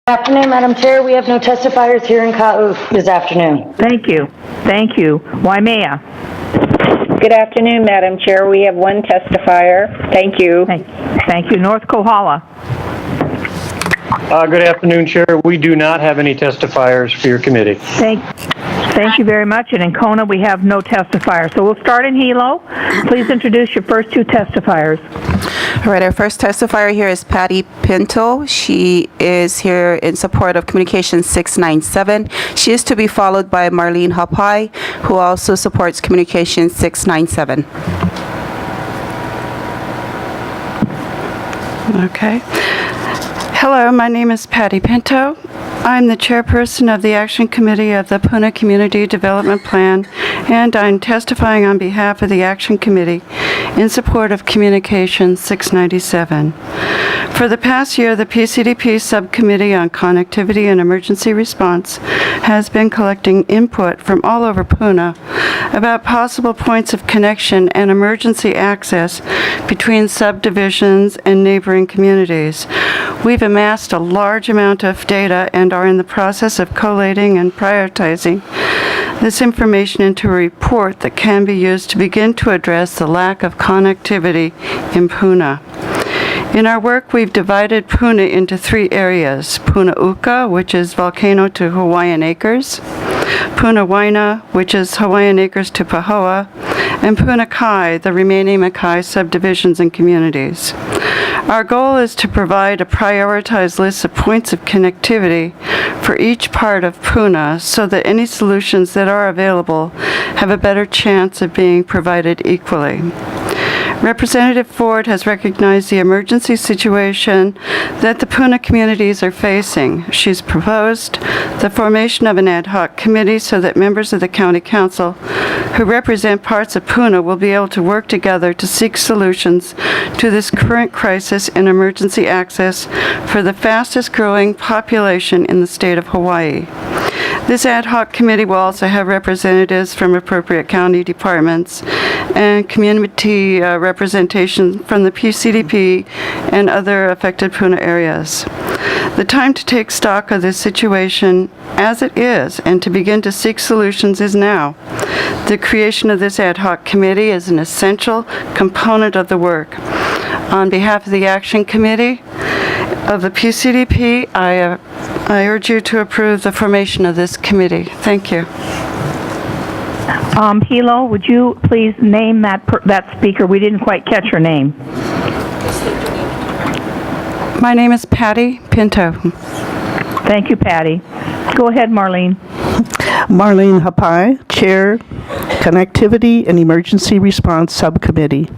Afternoon, Madam Chair. We have no testifiers here in Ka'u this afternoon. Thank you. Thank you. Waimea. Good afternoon, Madam Chair. We have one testifier. Thank you. Thank you. North Kohala. Good afternoon, Chair. We do not have any testifiers for your committee. Thank you very much. And in Kona, we have no testifiers. So we'll start in Hilo. Please introduce your first two testifiers. All right, our first testifier here is Patty Pinto. She is here in support of Communication 697. She is to be followed by Marlene Hapai, who also supports Communication 697. Okay. Hello, my name is Patty Pinto. I'm the chairperson of the Action Committee of the Puna Community Development Plan, and I'm testifying on behalf of the Action Committee in support of Communication 697. For the past year, the PCDP Subcommittee on Connectivity and Emergency Response has been collecting input from all over Puna about possible points of connection and emergency access between subdivisions and neighboring communities. We've amassed a large amount of data and are in the process of collating and prioritizing this information into a report that can be used to begin to address the lack of connectivity in Puna. In our work, we've divided Puna into three areas: Puna Uka, which is Volcano to Hawaiian Acres; Puna Waina, which is Hawaiian Acres to Pahoa; and Puna Kai, the remaining Makai subdivisions and communities. Our goal is to provide a prioritized list of points of connectivity for each part of Puna so that any solutions that are available have a better chance of being provided equally. Representative Ford has recognized the emergency situation that the Puna communities are facing. She's proposed the formation of an ad hoc committee so that members of the County Council who represent parts of Puna will be able to work together to seek solutions to this current crisis in emergency access for the fastest growing population in the state of Hawaii. This ad hoc committee will also have representatives from appropriate county departments and community representation from the PCDP and other affected Puna areas. The time to take stock of this situation as it is and to begin to seek solutions is now. The creation of this ad hoc committee is an essential component of the work. On behalf of the Action Committee of the PCDP, I urge you to approve the formation of this committee. Thank you. Hilo, would you please name that speaker? We didn't quite catch her name. My name is Patty Pinto. Thank you, Patty. Go ahead, Marlene. Marlene Hapai, Chair, Connectivity and Emergency Response Subcommittee.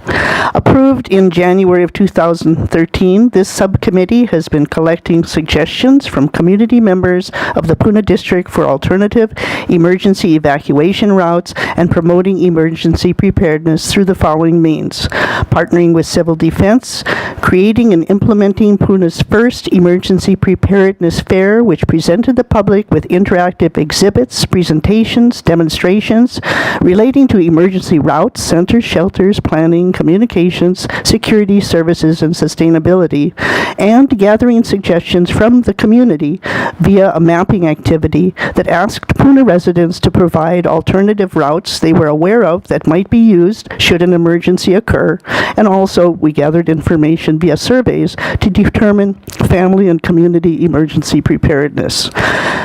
Approved in January of 2013, this subcommittee has been collecting suggestions from community members of the Puna District for alternative emergency evacuation routes and promoting emergency preparedness through the following means: partnering with civil defense, creating and implementing Puna's first emergency preparedness fair, which presented the public with interactive exhibits, presentations, demonstrations relating to emergency routes, centers, shelters, planning, communications, security services, and sustainability, and gathering suggestions from the community via a mapping activity that asked Puna residents to provide alternative routes they were aware of that might be used should an emergency occur, and also we gathered information via surveys to determine family and community emergency preparedness.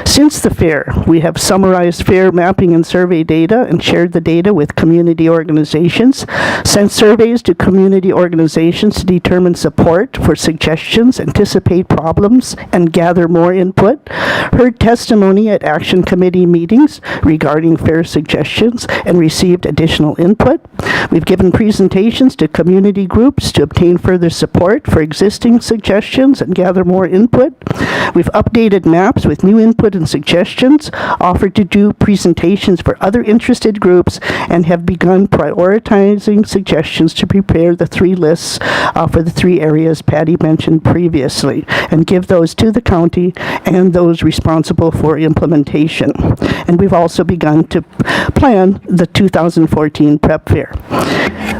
Since the fair, we have summarized fair mapping and survey data and shared the data with community organizations, sent surveys to community organizations to determine support for suggestions, anticipate problems, and gather more input, heard testimony at Action Committee meetings regarding fair suggestions, and received additional input. We've given presentations to community groups to obtain further support for existing suggestions and gather more input. We've updated maps with new input and suggestions, offered to do presentations for other interested groups, and have begun prioritizing suggestions to prepare the three lists for the three areas Patty mentioned previously, and give those to the county and those responsible for implementation. And we've also begun to plan the 2014 prep fair.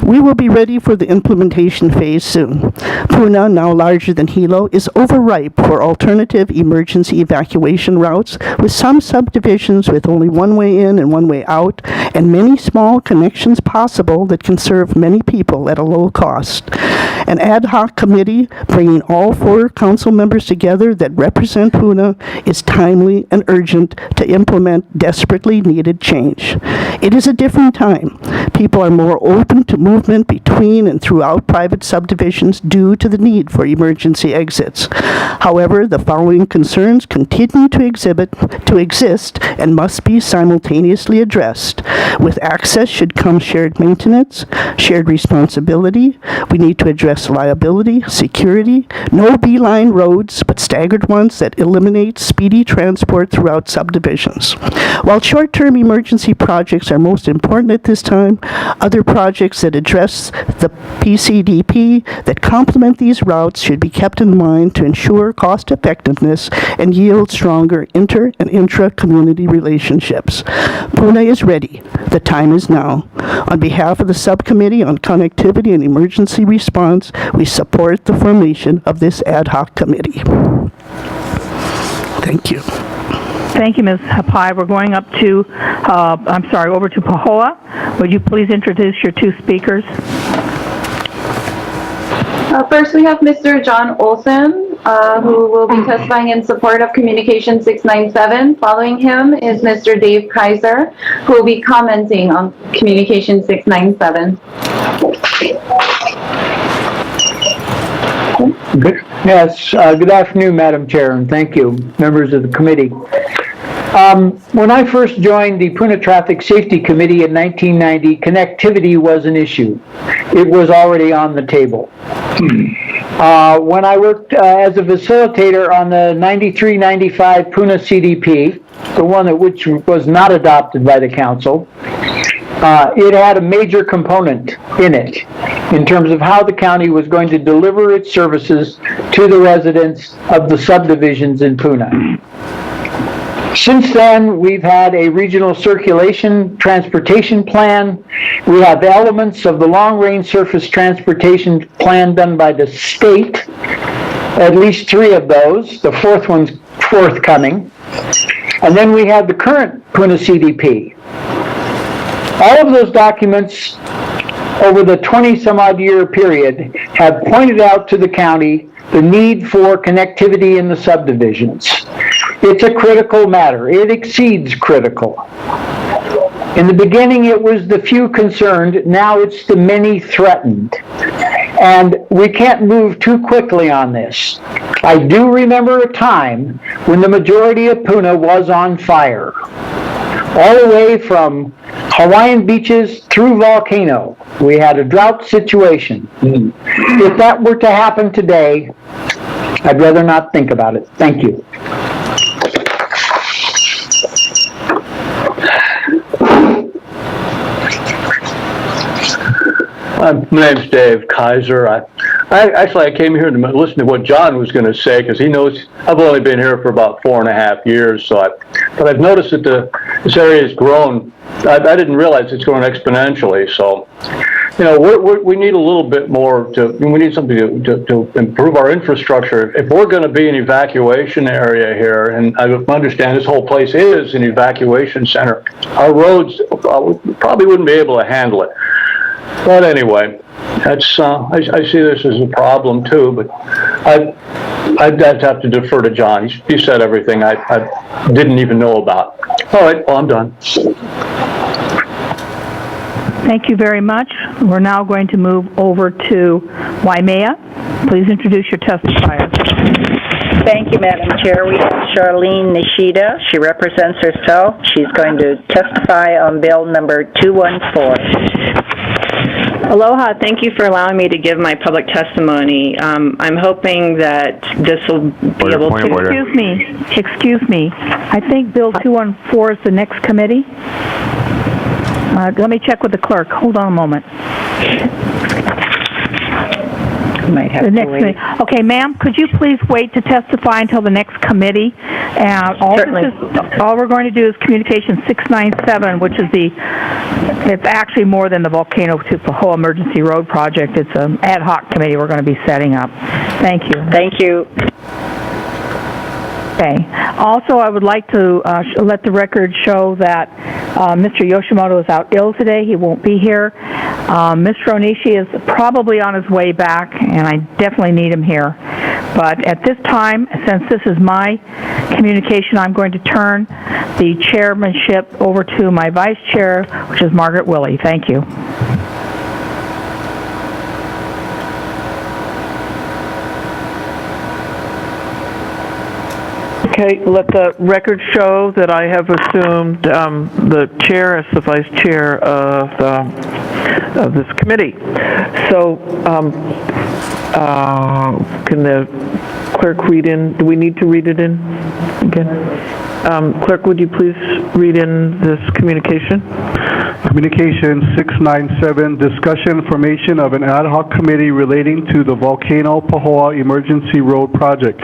We will be ready for the implementation phase soon. Puna, now larger than Hilo, is overripe for alternative emergency evacuation routes, with some subdivisions with only one way in and one way out, and many small connections possible that can serve many people at a low cost. An ad hoc committee bringing all 4 council members together that represent Puna is timely and urgent to implement desperately needed change. It is a different time. People are more open to movement between and throughout private subdivisions due to the need for emergency exits. However, the following concerns continue to exist and must be simultaneously addressed. With access should come shared maintenance, shared responsibility. We need to address liability, security, no beeline roads, but staggered ones that eliminate speedy transport throughout subdivisions. While short-term emergency projects are most important at this time, other projects that address the PCDP that complement these routes should be kept in mind to ensure cost effectiveness and yield stronger inter and intra-community relationships. Puna is ready. The time is now. On behalf of the Subcommittee on Connectivity and Emergency Response, we support the formation of this ad hoc committee. Thank you. Thank you, Ms. Hapai. We're going up to, over to Pahoa. Would you please introduce your 2 speakers? First, we have Mr. John Olson, who will be testifying in support of Communication 697. Following him is Mr. Dave Kaiser, who will be commenting on Communication 697. Yes, good afternoon, Madam Chair, and thank you, members of the committee. When I first joined the Puna Traffic Safety Committee in 1990, connectivity was an issue. It was already on the table. When I worked as a facilitator on the 93-95 Puna CDP, the one which was not adopted by the council, it had a major component in it in terms of how the county was going to deliver its services to the residents of the subdivisions in Puna. Since then, we've had a regional circulation transportation plan. We have elements of the long-range surface transportation plan done by the state, at least 3 of those. The 4th one's forthcoming. And then we have the current Puna CDP. All of those documents over the 20-some-odd year period have pointed out to the county the need for connectivity in the subdivisions. It's a critical matter. It exceeds critical. In the beginning, it was the few concerned. Now it's the many threatened. And we can't move too quickly on this. I do remember a time when the majority of Puna was on fire. All the way from Hawaiian beaches through Volcano. We had a drought situation. If that were to happen today, I'd rather not think about it. Thank you. My name's Dave Kaiser. I came here to listen to what John was going to say because he knows I've only been here for about 4.5 years. But I've noticed that this area has grown. I didn't realize it's grown exponentially. So, you know, we need a little bit more we need something to improve our infrastructure. If we're going to be an evacuation area here, and I understand this whole place is an evacuation center, our roads probably wouldn't be able to handle it. But anyway, that's I see this as a problem too. But I'd have to defer to John. He said everything I didn't even know about. All right, well, I'm done. Thank you very much. We're now going to move over to Waimea. Please introduce your testifier. Thank you, Madam Chair. We have Charlene Nishida. She represents herself. She's going to testify on bill number 214. Aloha. Thank you for allowing me to give my public testimony. I'm hoping that this will be able to... Excuse me. I think Bill 214 is the next committee. Let me check with the clerk. Hold on a moment. might have The to next wait. committee. Okay, ma'am, could you please wait to testify until the next committee? Certainly. All we're going to do is Communication 697, which is it's actually more than the Volcano to Pahoa Emergency Road Project. It's an ad hoc committee we're going to be setting up. Thank you. Thank you. Okay. Also, I would like to let the record show that Mr. Yoshimoto is out ill today. He won't be here. Mr. Onishi is probably on his way back, and I definitely need him here. But at this time, since this is my communication, I'm going to turn the chairmanship over to my vice chair, which is Margaret Willey. Thank you. Okay, let the record show that I have assumed the chair as the vice chair of this committee. So, can the clerk read in? Do we need to read it in again? Clerk, would you please read in this communication? Communication 697, discussion formation of an ad hoc committee relating to the Volcano Pahoa Emergency Road Project.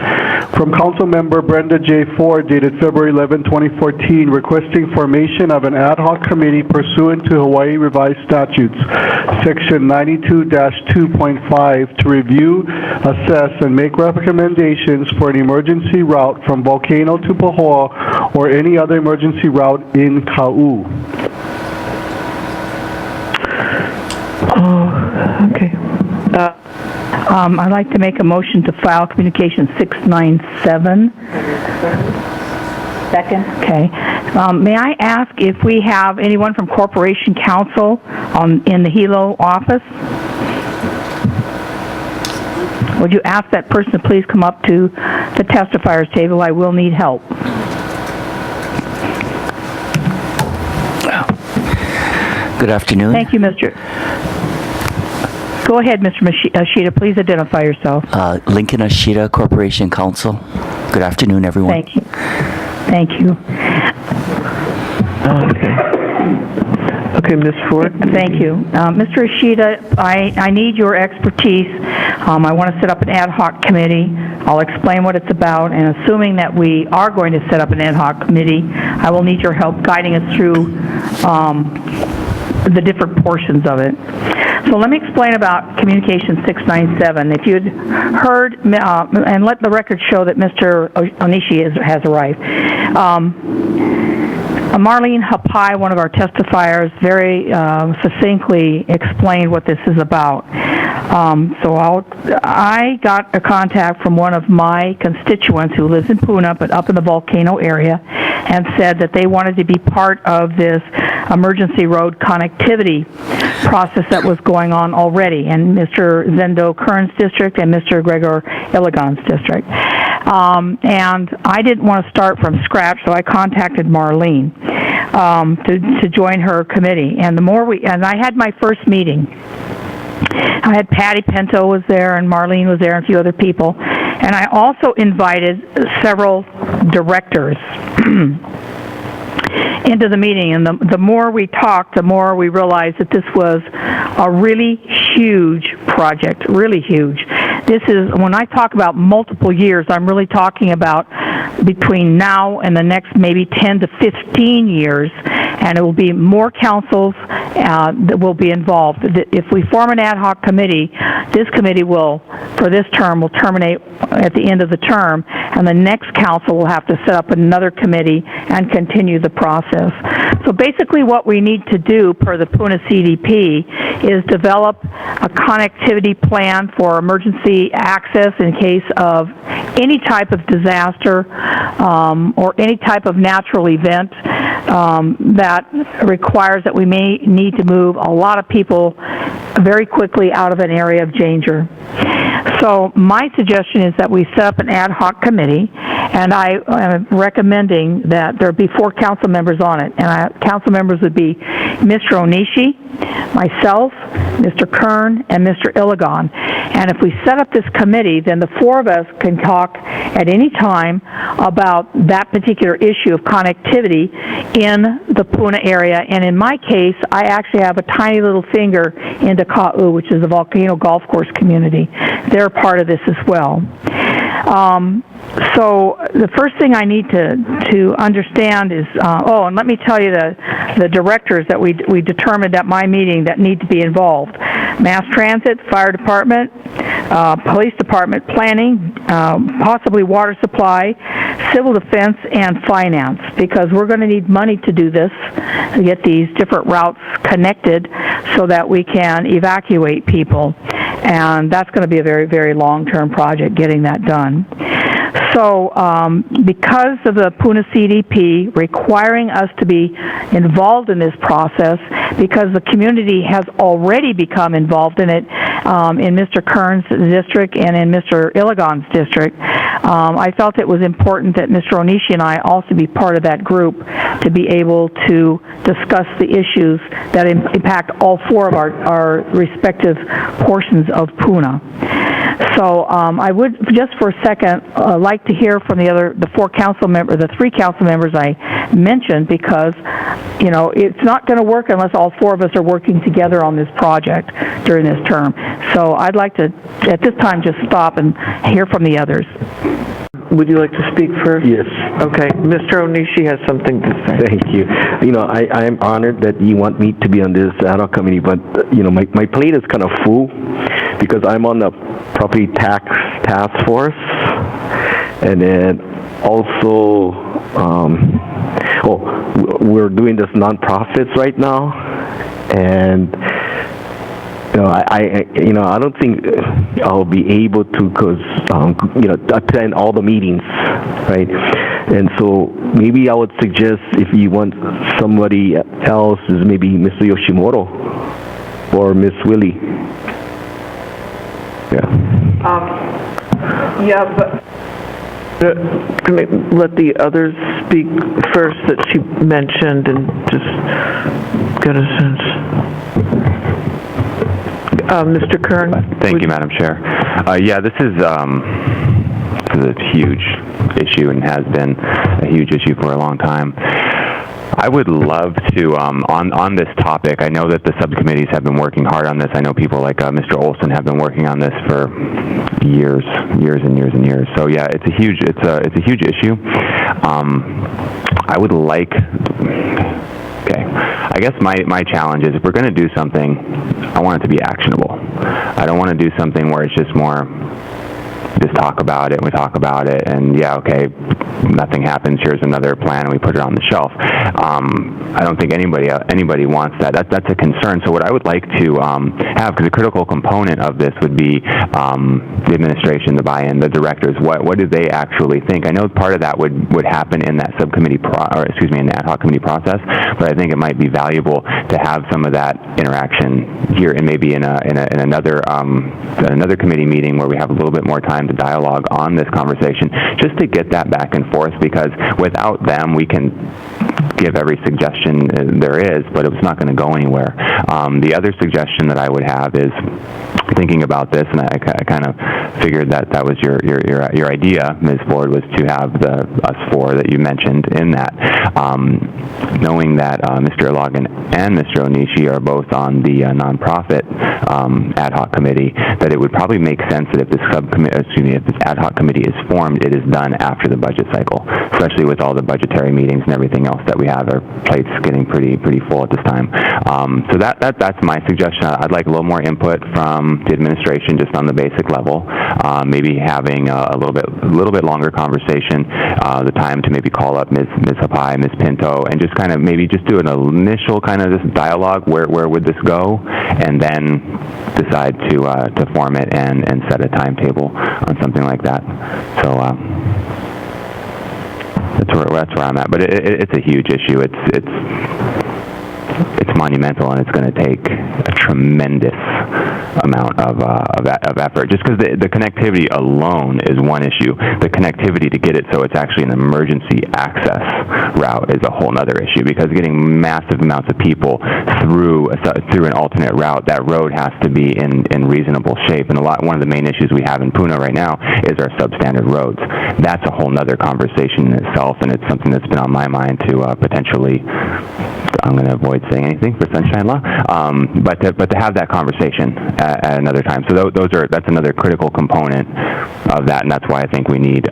From Council Member Brenda J. Ford, dated February 11, 2014, requesting formation of an ad hoc committee pursuant to Hawaii Revised Statutes, Section 92-2.5, to review, assess, and make recommendations for an emergency route from Volcano to Pahoa or any other emergency route in Kau. Okay. I'd like to make a motion to file Communication 697. Second. Okay. May I ask if we have anyone from Corporation Counsel in the Hilo office? Would you ask that person to please come up to the testifiers table? I will need help. Good afternoon. Thank you, Mr. Go ahead, Mr. Ashita. Please identify yourself. Lincoln Ashita, Corporation Counsel. Good afternoon, everyone. Thank you. Thank you. Okay, Ms. Ford. Thank you. Mr. Ashita, I need your expertise. I want to set up an ad hoc committee. I'll explain what it's about, and assuming that we are going to set up an ad hoc committee, I will need your help guiding us through the different portions of it. So let me explain about Communication 697. If you'd heard, and let the record show that Mr. Onishi has arrived. Marlene Hapai, one of our testifiers, very succinctly explained what this is about. I got a contact from one of my constituents who lives in Puna, but up in the Volcano area, and said that they wanted to be part of this emergency road connectivity process that was going on already in Mr. Zendo Kern's district and Mr. Gregor Iligan's district. And I didn't want to start from scratch, so I contacted Marlene to join her committee. And I had my first meeting. I had Patty Pinto was there, and Marlene was there, and a few other people. And I also invited several directors into the meeting, and the more we talked, the more we realized that this was a really huge project, really huge. This is, when I talk about multiple years, I'm really talking about between now and the next maybe 10 to 15 years, and it will be more councils that will be involved. If we form an ad hoc committee, this committee will, for this term, will terminate at the end of the term, and the next council will have to set up another committee and continue the process. So basically what we need to do per the Puna CDP is develop a connectivity plan for emergency access in case of any type of disaster or any type of natural event that requires that we may need to move a lot of people very quickly out of an area of danger. So my suggestion is that we set up an ad hoc committee, and I am recommending that there be 4 council members on it. And council members would be Mr. Onishi, myself, Mr. Kern, and Mr. Iligan. And if we set up this committee, then the 4 of us can talk at any time about that particular issue of connectivity in the Puna area. And in my case, I actually have a tiny little finger into Kau, which is the Volcano Golf Course community. they're part of this as well. So the first thing I need to understand is, and let me tell you the directors that we determined at my meeting that need to be involved: Mass Transit, Fire Department, Police Department, Planning, possibly Water Supply, Civil Defense, and Finance, because we're going to need money to do this, to get these different routes connected so that we can evacuate people. And that's going to be a very, very long-term project, getting that done. So because of the Puna CDP requiring us to be involved in this process, because the community has already become involved in it in Mr. Kern's district and in Mr. Iligon's district, I felt it was important that Mr. Onishi and I also be part of that group to be able to discuss the issues that impact all four of our respective portions of Puna. So I would, just for a second, like to hear from the three council members I mentioned, because, you know, it's not going to work unless all four of us are working together on this project during this term. So I'd like to, at this time, just stop and hear from the others. Would you like to speak first? Yes. Okay. Mr. Onishi has something to say. Thank you. You know, I am honored that you want me to be on this ad hoc committee, but, you know, my plate is kind of full because I'm on the property tax task force, and then also, we're doing this nonprofits right now, and I don't think I'll be able to attend all the meetings, right? And so maybe I would suggest, if you want somebody else, is maybe Mr. Yoshimoto or Miss Willie. But can we let the others speak first that she mentioned and just get a sense? Mr. Kern? Thank you, Madam Chair. This is a huge issue and has been a huge issue for a long time. I would love to, on this topic, I know that the subcommittees have been working hard on this. I know people like Mr. Olson have been working on this for years and years and years. So yeah, it's a huge issue. I would like, I guess my challenge is, if we're going to do something, I want it to be actionable. I don't want to do something where it's just more, just talk about it, and we talk about it, and nothing happens, here's another plan, and we put it on the shelf. I don't think anybody wants that. That's a concern. So what I would like to have, because a critical component of this would be the administration, the buy-in, the directors. What do they actually think? I know part of that would happen in that subcommittee, in the ad hoc committee process, but I think it might be valuable to have some of that interaction here, and maybe in another committee meeting where we have a little bit more time to dialogue on this conversation, just to get that back and forth, because without them, we can give every suggestion there is, but it's not going to go anywhere. The other suggestion that I would have is, thinking about this, and I kind of figured that was your idea, Ms. Ford, was to have us four that you mentioned in that. Knowing that Mr. Iligon and Mr. Onishi are both on the nonprofit ad hoc committee, that it would probably make sense that if this ad hoc committee is formed, it is done after the budget cycle, especially with all the budgetary meetings and everything else that we have. Our plates getting pretty full at this time. So that's my suggestion. I'd like a little more input from the administration, just on the basic level. Maybe having a little bit longer conversation, the time to maybe call up Ms. Hapai, Ms. Pinto, and just kind of maybe just do an initial kind of this dialogue. Where would this go? And then decide to form it and set a timetable on something like that. So that's where I'm at. But it's a huge issue. It's monumental, and it's going to take a tremendous amount of effort. Just because the connectivity alone is one issue, the connectivity to get it so it's actually an emergency access route is a whole other issue. Because getting massive amounts of people through an alternate route, that road has to be in reasonable shape. And one of the main issues we have in Puna right now is our substandard roads. That's a whole other conversation in itself, and it's something that's been on my mind to potentially I'm going to avoid saying anything for sunshine law, but to have that conversation at another time. So that's another critical component of that, and that's why I think we need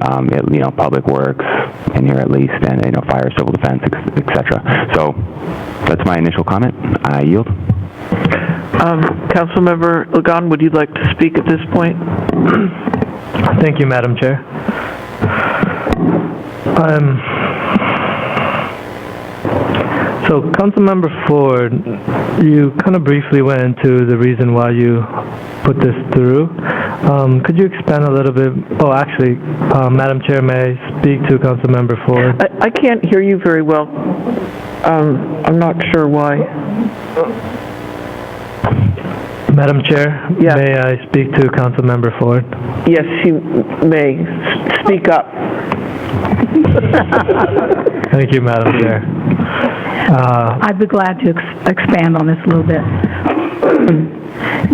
public works in here at least, and fire, civil defense, etc. So that's my initial comment. I yield. Councilmember Lagon, would you like to speak at this point? Thank you, Madam Chair. So, Councilmember Ford, you kind of briefly went into the reason why you put this through. Could you expand a little bit? Oh, actually, Madam Chair, may I speak to Councilmember Ford? I can't hear you very well. I'm not sure why. Madam Chair, yeah. May I speak to Councilmember Ford? Yes, you may. Speak up. Thank you, Madam Chair. I'd be glad to expand on this a little bit.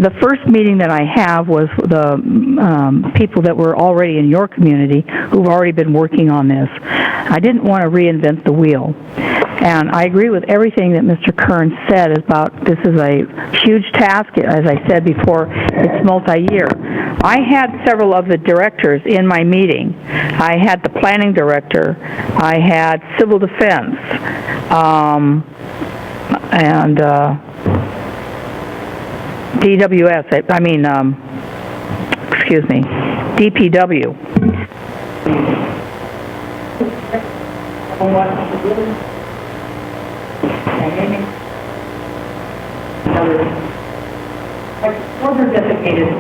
The first meeting that I have was the people that were already in your community who've already been working on this. I didn't want to reinvent the wheel. And I agree with everything that Mr. Kern said about this is a huge task. As I said before, it's multi-year. I had several of the directors in my meeting. I had the planning director. I had civil defense. And DWS, DPW. Further designated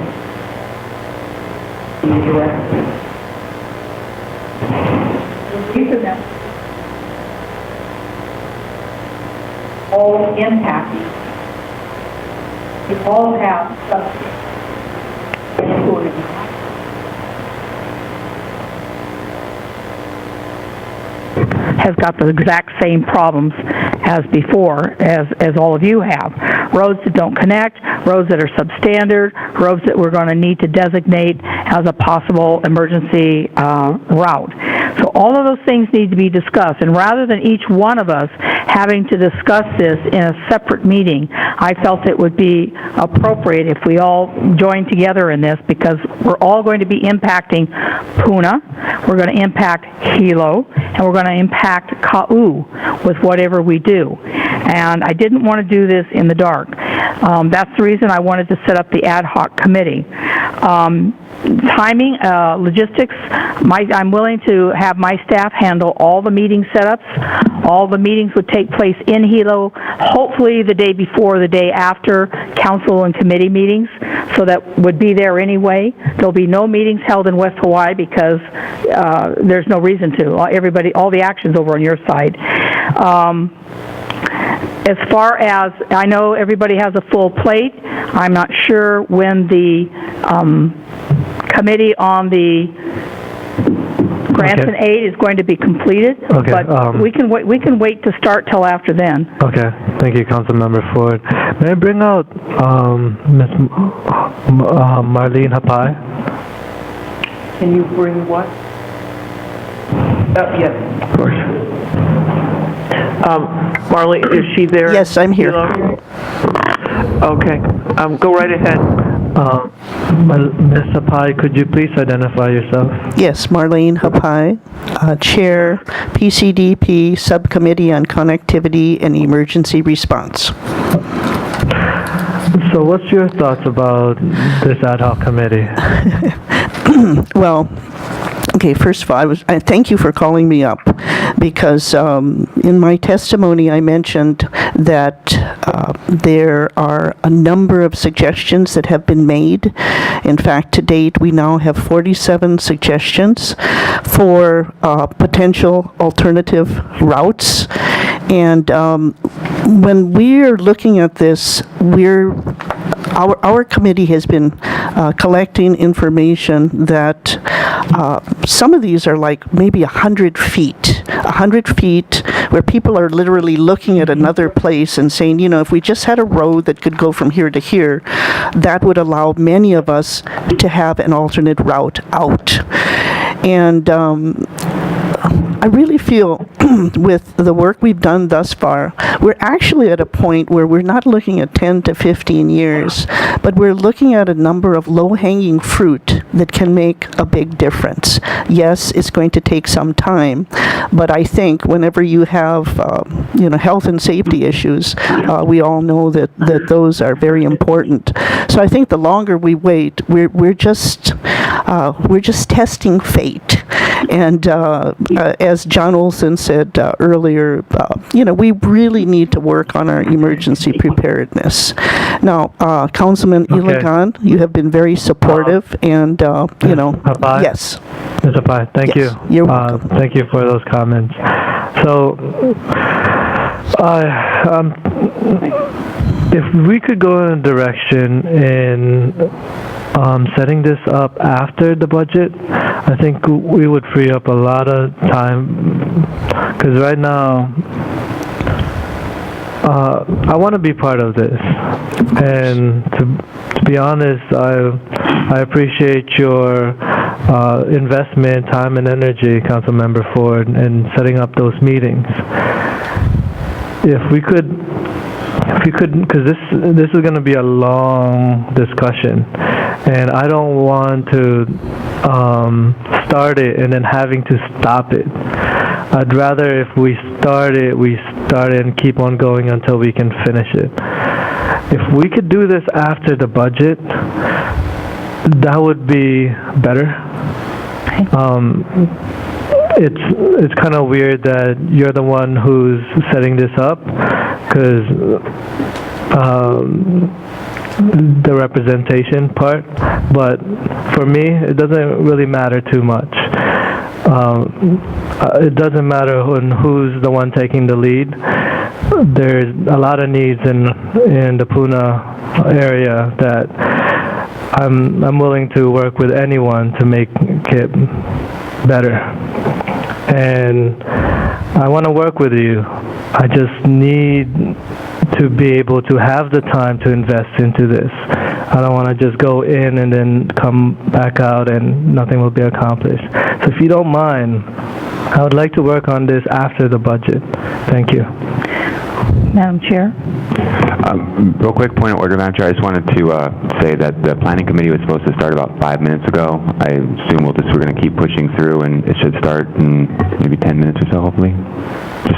in the U.S. These are them all impacting. We all have has got the exact same problems as before, as all of you have. Roads that don't connect, roads that are substandard, roads that we're going to need to designate as a possible emergency route. So all of those things need to be discussed, and rather than each one of us having to discuss this in a separate meeting, I felt it would be appropriate if we all joined together in this, because we're all going to be impacting Puna, we're going to impact Hilo, and we're going to impact Ka'u with whatever we do. And I didn't want to do this in the dark. That's the reason I wanted to set up the ad hoc committee. Timing, logistics, I'm willing to have my staff handle all the meeting setups. All the meetings would take place in Hilo, hopefully the day before, the day after council and committee meetings, so that would be there anyway. There'll be no meetings held in West Hawaii because there's no reason to. All the action's over on your side. As far as, I know everybody has a full plate. I'm not sure when the committee on the grants and aid is going to be completed, but we can wait to start till after then. Okay, thank you, Councilmember Ford. May I bring out Ms. Marlene Hapai? Can you bring what? Yes, of course. Marley, is she there? Yes, I'm here. Okay, go right ahead. Ms. Hapai, could you please identify yourself? Yes, Marlene Hapai, Chair, PCDP Subcommittee on Connectivity and Emergency Response. So what's your thoughts about this ad hoc committee? Well, okay, first of all, I thank you for calling me up, because in my testimony I mentioned that there are a number of suggestions that have been made. In fact, to date, we now have 47 suggestions for potential alternative routes. And when we're looking at this, our committee has been collecting information that some of these are like maybe 100 feet where people are literally looking at another place and saying, if we just had a road that could go from here to here, that would allow many of us to have an alternate route out. And I really feel with the work we've done thus far, we're actually at a point where we're not looking at 10 to 15 years, but we're looking at a number of low-hanging fruit that can make a big difference. Yes, it's going to take some time, but I think whenever you have, health and safety issues, we all know that those are very important. So I think the longer we wait, we're just testing fate. And as John Olson said earlier, we really need to work on our emergency preparedness. Now, Councilman Iligan, you have been very supportive, and yes. Mr. Pai, thank you. You're welcome. Thank you for those comments. So, if we could go in a direction in setting this up after the budget, I think we would free up a lot of time, because right now, I want to be part of this, and to be honest, I appreciate your investment, time, and energy, Councilmember Ford, in setting up those meetings. If we could, because this is going to be a long discussion, and I don't want to start it and then having to stop it. I'd rather if we start it and keep on going until we can finish it. If we could do this after the budget, that would be better. It's kind of weird that you're the one who's setting this up, because the representation part, but for me, it doesn't really matter too much. It doesn't matter who's the one taking the lead. There's a lot of needs in the Puna area that I'm willing to work with anyone to make it better. And I want to work with you. I just need to be able to have the time to invest into this. I don't want to just go in and then come back out and nothing will be accomplished. So if you don't mind, I would like to work on this after the budget. Thank you. Madam Chair? Real quick point of order, Madam Chair. I just wanted to say that the planning committee was supposed to start about 5 minutes ago. I assume we're going to keep pushing through, and it should start in maybe 10 minutes or so, hopefully.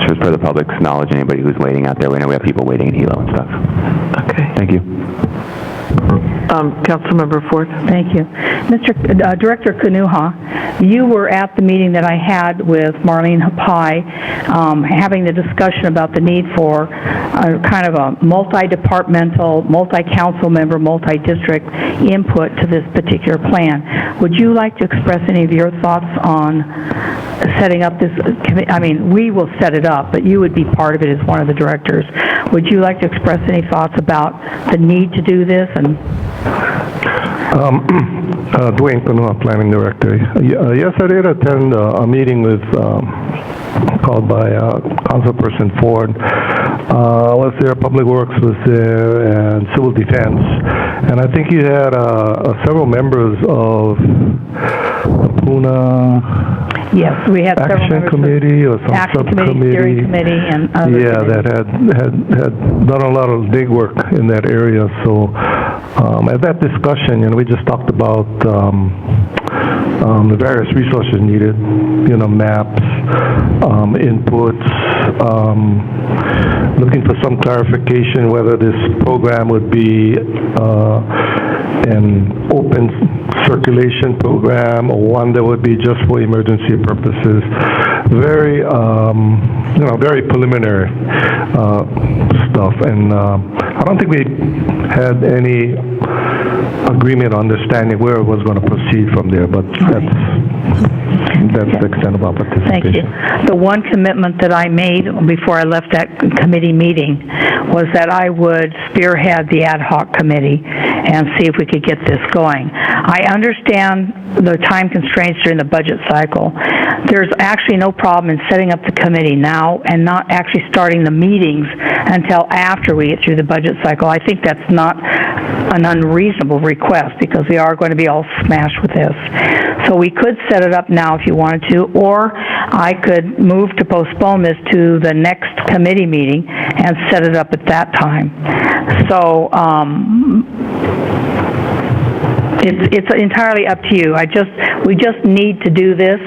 Just for the public's knowledge, anybody who's waiting out there. We know we have people waiting in Hilo and stuff. Okay. Thank you. Councilmember Ford. Thank you. Director Kanuha, you were at the meeting that I had with Marlene Hapai, having the discussion about the need for kind of a multi-departmental, multi-council member, multi-district input to this particular plan. Would you like to express any of your thoughts on setting up this committee? I mean, we will set it up, but you would be part of it as one of the directors. Would you like to express any thoughts about the need to do this? And Dwayne Puna, Planning Director. Yes, I did attend a meeting with called by Councilperson Ford. I was there, Public Works was there, and Civil Defense. And I think you had several members of the Puna yes, we had several Action members Committee or some Action subcommittee. Committee, Steering Committee, and other that had done a lot of dig work in that area. So at that discussion, we just talked about the various resources needed, maps, inputs, looking for some clarification whether this program would be an open circulation program or one that would be just for emergency purposes. Very, very preliminary stuff, and I don't think we had any agreement, understanding where it was going to proceed from there, but that's the extent of our participation. Thank you. The one commitment that I made before I left that committee meeting was that I would spearhead the ad hoc committee and see if we could get this going. I understand the time constraints during the budget cycle. There's actually no problem in setting up the committee now and not actually starting the meetings until after we get through the budget cycle. I think that's not an unreasonable request because we are going to be all smashed with this. So we could set it up now if you wanted to, or I could move to postpone this to the next committee meeting and set it up at that time. So, it's entirely up to you. We just need to do this,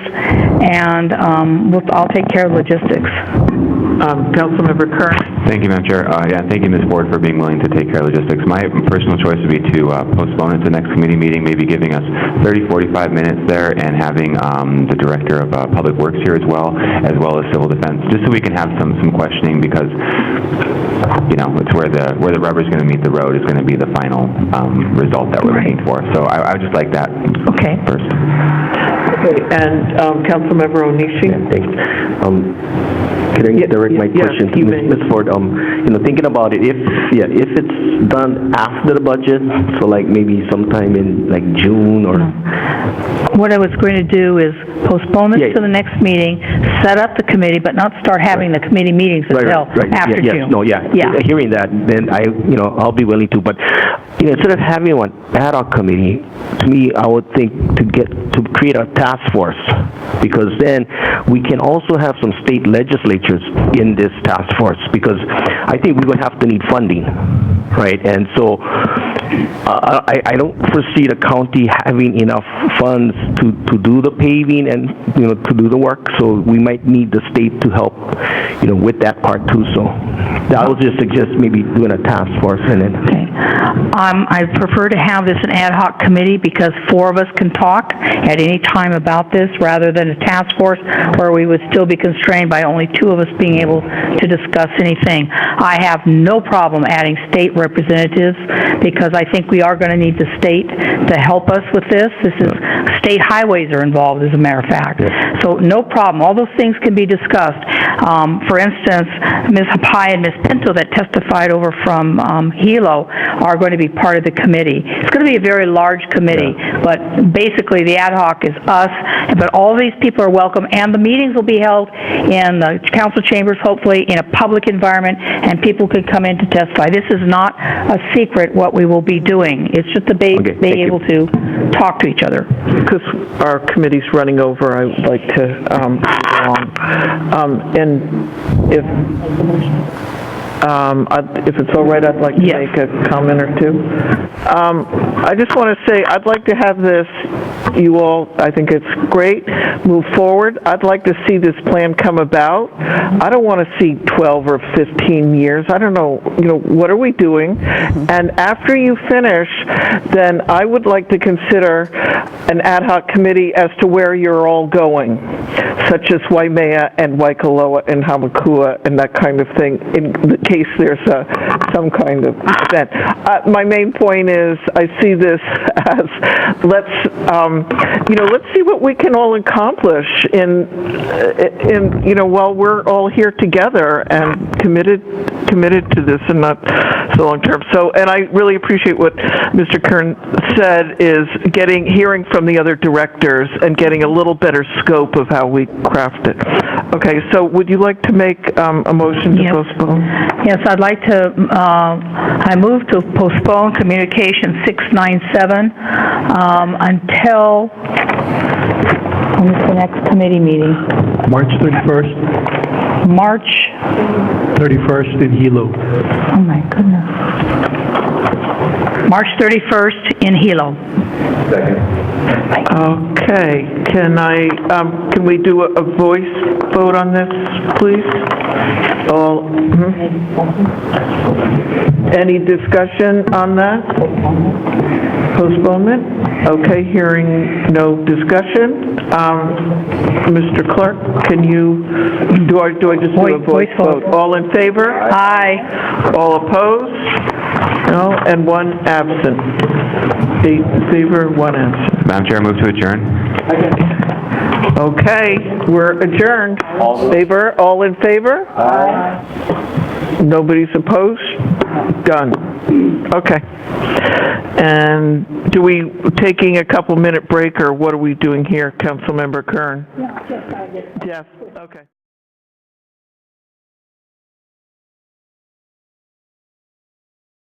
and I'll take care of logistics. Councilmember Kern? Thank you, Madam Chair. Yeah, thank you, Ms. Board, for being willing to take care of logistics. My personal choice would be to postpone it to the next committee meeting, maybe giving us 30, 45 minutes there, and having the Director of Public Works here as well as Civil Defense, just so we can have some questioning, because it's where the rubber is going to meet the road is going to be the final result that we're looking for. So I would just like that first. Okay, and Councilmember Onishi? Yeah, thanks. Can I direct my question to Ms. Ford? Thinking about it, if it's done after the budget, so like maybe sometime in like June or... What I was going to do is postpone this to the next meeting, set up the committee, but not start having the committee meetings until after June. Hearing that, then I'll be willing to. But instead of having one ad hoc committee, to me, I would think to create a task force, because then we can also have some state legislatures in this task force, because I think we're going to have to need funding, right? And so I don't foresee the county having enough funds to do the paving and to do the work. So we might need the state to help with that part too. So I would just suggest maybe doing a task force and then. Okay. I prefer to have this an ad hoc committee, because 4 of us can talk at any time about this, rather than a task force where we would still be constrained by only 2 of us being able to discuss anything. I have no problem adding state representatives, because I think we are going to need the state to help us with this. State highways are involved, as a matter of fact. So no problem. All those things can be discussed. For instance, Ms. Hapai and Ms. Pinto that testified over from Hilo are going to be part of the committee. It's going to be a very large committee, but basically the ad hoc is us, but all these people are welcome, and the meetings will be held in the council chambers, hopefully in a public environment, and people can come in to testify. This is not a secret what we will be doing. It's just to be able to talk to each other. Because our committee's running over, I would like to move on. And if it's all right, I'd like to make a comment or two. I just want to say I'd like to have this, you all, I think it's great, move forward. I'd like to see this plan come about. I don't want to see 12 or 15 years. I don't know, what are we doing? And after you finish, then I would like to consider an ad hoc committee as to where you're all going, such as Waimea and Waikoloa and Hamakua and that kind of thing, in the case there's some kind of event. My main point is I see this as let's see what we can all accomplish in while we're all here together and committed to this and not so long term. So, and I really appreciate what Mr. Kern said, is hearing from the other directors and getting a little better scope of how we craft it. Okay, so would you like to make a motion to postpone? Yes, I'd like to, I move to postpone Communication 697 until, when is the next committee meeting? March 31st. March 31st in Hilo. Oh my goodness. March 31st in Hilo. Okay, can we do a voice vote on this, please? Any discussion on that? Postponement? Okay, hearing no discussion. Mr. Clerk, can you, do I just do a voice vote? All in favor? Aye. All opposed? No, and 1 absent. 8 in favor, 1 absent. Madam Chair, move to adjourn. Okay, we're adjourned. All in favor? Aye. Nobody's opposed? Done. Okay. And do we taking a couple-minute break, or what are we doing here, Councilmember Kern? Yeah, Yes, okay.